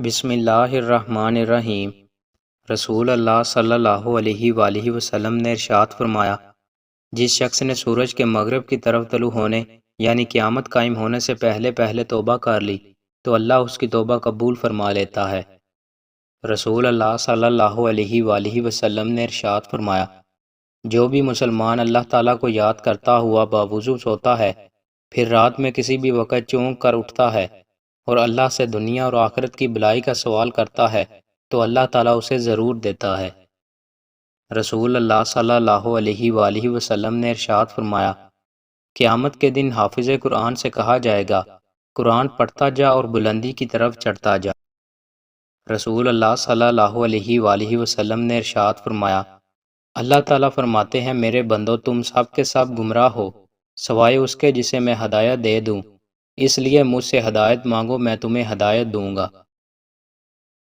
بسم اللہ الرحمن الرحیم۔ رسول اللہ صلی اللہ علیہ وآلہ وسلم نے ارشاد فرمایا، جس شخص نے سورج کے مغرب کی طرف طلوع ہونے یعنی قیامت قائم ہونے سے پہلے پہلے توبہ کر لی تو اللہ اس کی توبہ قبول فرما لیتا ہے۔ رسول اللہ صلی اللہ علیہ وآلہ وسلم نے ارشاد فرمایا، جو بھی مسلمان اللہ تعالیٰ کو یاد کرتا ہوا باوضو سوتا ہے، پھر رات میں کسی بھی وقت چونک کر اٹھتا ہے اور اللہ سے دنیا اور آخرت کی بھلائی کا سوال کرتا ہے تو اللہ تعالیٰ اسے ضرور دیتا ہے۔ رسول اللہ صلی اللہ علیہ وآلہ وسلم نے ارشاد فرمایا، قیامت کے دن حافظ قرآن سے کہا جائے گا، قرآن پڑھتا جا اور بلندی کی طرف چڑھتا جا۔ رسول اللہ صلی اللہ علیہ وآلہ وسلم نے ارشاد فرمایا، اللہ تعالیٰ فرماتے ہیں، میرے بندو تم سب کے سب گمراہ ہو سوائے اس کے جسے میں ہدایت دے دوں، اس لیے مجھ سے ہدایت مانگو میں تمہیں ہدایت دوں گا۔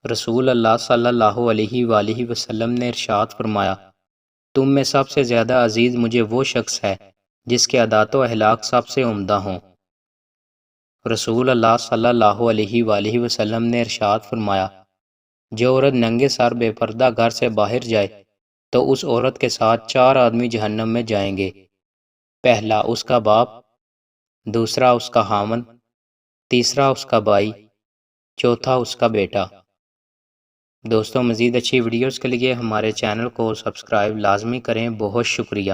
رسول اللہ صلی اللہ علیہ وآلہ وسلم نے ارشاد فرمایا، تم میں سب سے زیادہ عزیز مجھے وہ شخص ہے جس کے عادات و اخلاق سب سے عمدہ ہوں۔ رسول اللہ صلی اللہ علیہ وآلہ وسلم نے ارشاد فرمایا، جو عورت ننگے سر بے پردہ گھر سے باہر جائے تو اس عورت کے ساتھ 4 آدمی جہنم میں جائیں گے، پہلا اس کا باپ، دوسرا اس کا خامند، تیسرا اس کا بھائی، چوتھا اس کا بیٹا۔ دوستوں، مزید اچھی ویڈیوز کے لیے ہمارے چینل کو سبسکرائب لازمی کریں۔ بہت شکریہ۔